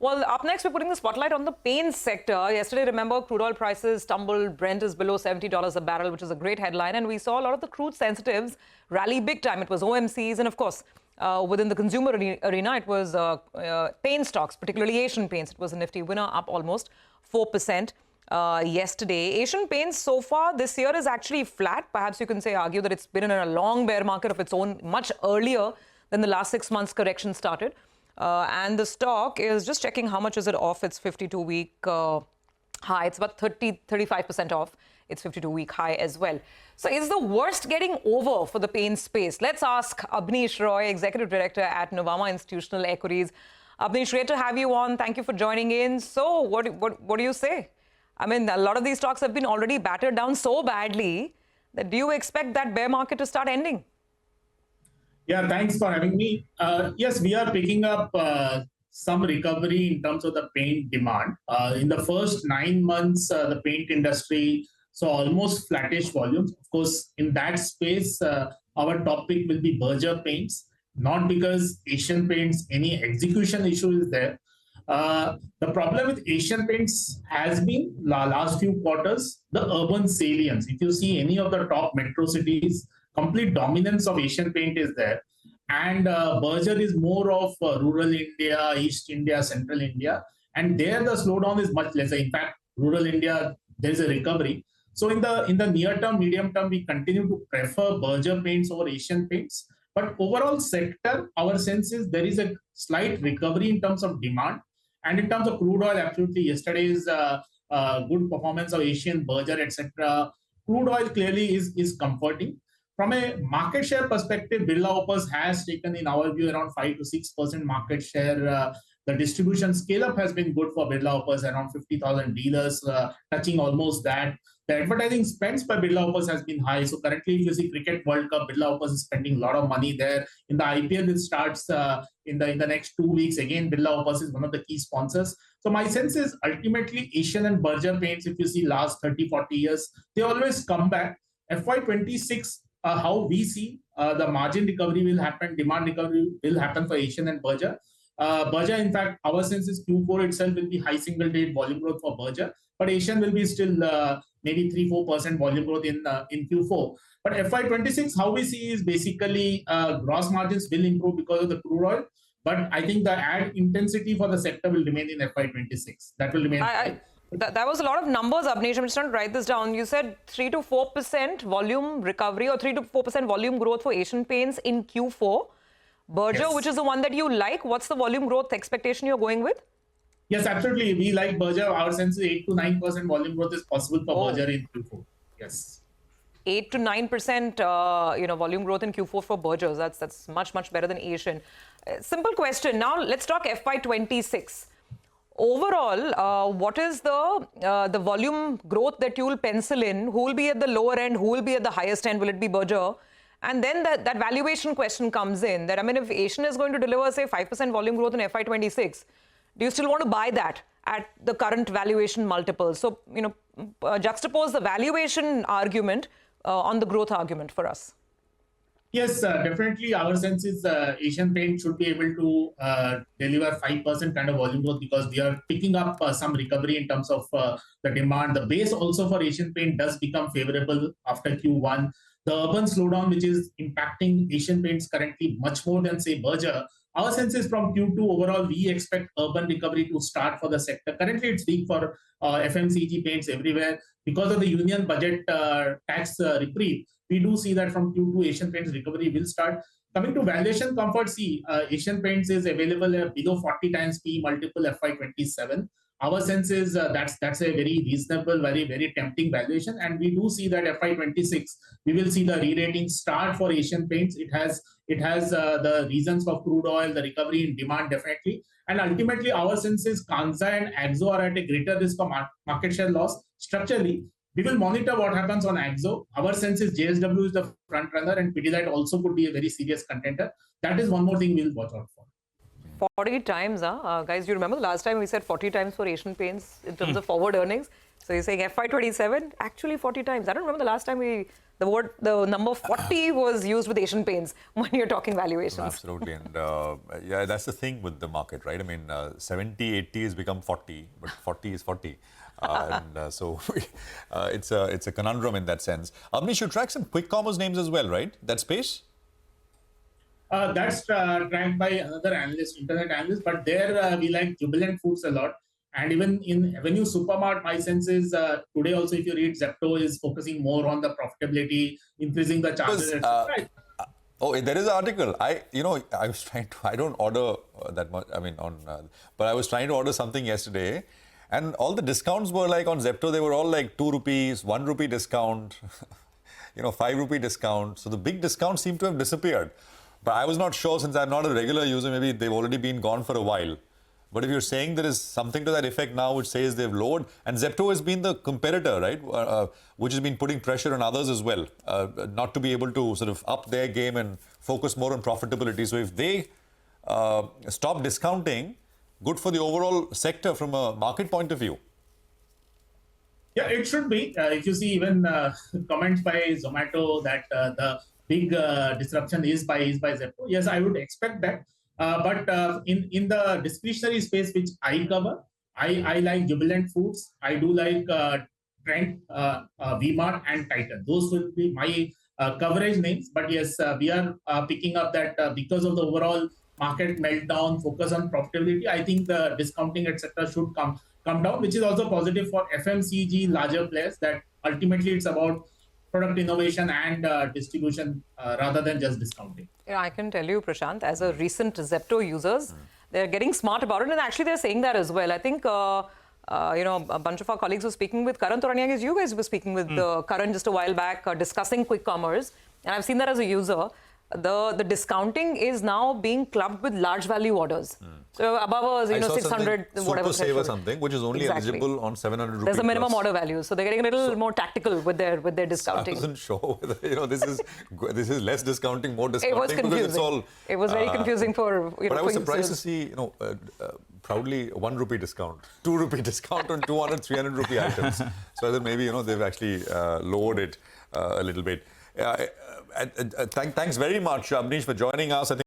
Well, up next, we're putting the spotlight on the paints sector. Yesterday, remember, crude oil prices tumbled. Brent is below $70 a barrel, which is a great headline. And we saw a lot of the crude sensitives rally big time. It was OMCs. And of course, within the consumer arena, it was paint stocks, particularly Asian Paints. It was a nifty winner, up almost 4% yesterday. Asian Paints so far this year is actually flat. Perhaps you can argue that it's been in a long bear market of its own much earlier than the last 6 months correction started. And the stock is just checking how much is it off its 52-week high. It's about 35% off its 52-week high as well. So is the worst getting over for the paint space? Let's ask Abneesh Roy, Executive Director at Nuvama Institutional Equities. Abneesh, great to have you on. Thank you for joining in. So what do you say? I mean, a lot of these stocks have been already battered down so badly that do you expect that bear market to start ending? Yeah, thanks for having me. Yes, we are picking up some recovery in terms of the paint demand. In the first 9 months, the paint industry saw almost flattish volumes. Of course, in that space, our topic will be Berger Paints, not because Asian Paints, any execution issue is there. The problem with Asian Paints has been last few quarters, the urban salience. If you see any of the top metro cities, complete dominance of Asian Paint is there. And Berger is more of rural India, East India, Central India. And there the slowdown is much lesser. In fact, rural India, there is a recovery. So in the near term, medium term, we continue to prefer Berger Paints over Asian Paints. But overall sector, our sense is there is a slight recovery in terms of demand. And in terms of crude oil, absolutely yesterday's good performance of Asian, Berger, etc. Crude oil clearly is comforting. From a market share perspective, Birla Opus has taken, in our view, around 5 to 6% market share. The distribution scale-up has been good for Birla Opus, around 50,000 dealers, touching almost that. The advertising spends by Birla Opus has been high. So currently, if you see Cricket World Cup, Birla Opus is spending a lot of money there. In the IPL, it starts in the next 2 weeks. Again, Birla Opus is one of the key sponsors. So my sense is ultimately Asian and Berger Paints, if you see last 30, 40 years, they always come back. FY26, how we see the margin recovery will happen, demand recovery will happen for Asian and Berger. Berger, in fact, our sense is Q4 itself will be high single-digit volume growth for Berger, but Asian will be still maybe 3-4% volume growth in Q4. But FY26, how we see is basically gross margins will improve because of the crude oil, but I think the ad intensity for the sector will remain in FY26. That will remain. That was a lot of numbers, Abneesh. I'm just trying to write this down. You said 3 to 4% volume recovery or 3 to 4% volume growth for Asian Paints in Q4. Berger, yes, which is the one that you like, what's the volume growth expectation you're going with? Yes, absolutely. We like Berger. Our sense is 8 to 9% volume growth is possible for Berger in Q4. Yes. 8 to 9% volume growth in Q4 for Berger. That's much better than Asian. Simple question. Now let's talk FY26. Overall, what is the volume growth that you will pencil in? Who will be at the lower end? Who will be at the highest end? Will it be Berger? And then that valuation question comes in. That, I mean, if Asian is going to deliver, say, 5% volume growth in FY26, do you still want to buy that at the current valuation multiples? So, juxtapose the valuation argument on the growth argument for us. Yes, definitely. Our sense is Asian Paint should be able to deliver 5% kind of volume growth because we are picking up some recovery in terms of the demand. The base also for Asian Paint does become favorable after Q1. The urban slowdown, which is impacting Asian Paints currently much more than, say, Berger. Our sense is from Q2 overall, we expect urban recovery to start for the sector. Currently, it's weak for FMCG paints everywhere. Because of the union budget tax reprieve, we do see that from Q2, Asian Paints recovery will start. Coming to valuation comfort, see, Asian Paints is available below 40 times P multiple FY27. Our sense is that's a very reasonable, very tempting valuation. And we do see that FY26, we will see the re-rating start for Asian Paints. It has the reasons for crude oil, the recovery in demand definitely. And ultimately, our sense is Kanza and Axo are at a greater risk of market share loss structurally. We will monitor what happens on Axo. Our sense is JSW is the front runner and Pidilite also could be a very serious contender. That is one more thing we'll watch out for. 40 times, huh? Guys, you remember the last time we said 40 times for Asian Paints in terms of forward earnings? So you're saying FY27, actually 40 times. I don't remember the last time the number 40 was used with Asian Paints when you're talking valuations. Absolutely. And yeah, that's the thing with the market, right? I mean, 70, 80 has become 40, but 40 is 40. So it's a conundrum in that sense. Abneesh, you track some quick commerce names as well, right? That space? That's tracked by another analyst, internet analyst, but there we like Jubilant Foods a lot. And even in Avenue Supermart, my sense is today also, if you read, Zepto is focusing more on the profitability, increasing the charges, etc. Oh, there is an article. I was trying to, I don't order that much, I mean, but I was trying to order something yesterday, and all the discounts were like on Zepto, they were all like 2 rupees, 1 rupee discount, 5 rupee discount. So the big discounts seem to have disappeared. But I was not sure, since I'm not a regular user, maybe they've already been gone for a while. But if you're saying there is something to that effect now which says they've lowered, and Zepto has been the competitor, right, which has been putting pressure on others as well, not to be able to sort of up their game and focus more on profitability. So if they stop discounting, good for the overall sector from a market point of view. Yeah, it should be. If you see even comments by Zomato that the big disruption is by Zepto, yes, I would expect that. But in the discretionary space which I cover, I like Jubilant Foods. I do like Trent, V-Mart and Titan. Those will be my coverage names. But yes, we are picking up that because of the overall market meltdown, focus on profitability, I think the discounting, etc., should come down, which is also positive for FMCG larger players, that ultimately it's about product innovation and distribution rather than just discounting. Yeah, I can tell you, Prashant, as a recent Zepto users, they're getting smart about it, and actually they're saying that as well. I think, a bunch of our colleagues were speaking with Karan Torani. I guess you guys were speaking with Karan just a while back, discussing quick commerce, and I've seen that as a user. The discounting is now being clubbed with large value orders. So above 600, whatever. Super Save or something, which is only eligible on 700 rupees. There's a minimum order value, so they're getting a little more tactical with their discounting. I wasn't sure whether this is less discounting, more discounting. It was confusing. It was very confusing for But I was surprised to see proudly 1 rupee discount, 2 rupee discount on 200, 300 rupee items. So I thought maybe they've actually lowered it a little bit. Thanks very much, Abneesh, for joining us. I think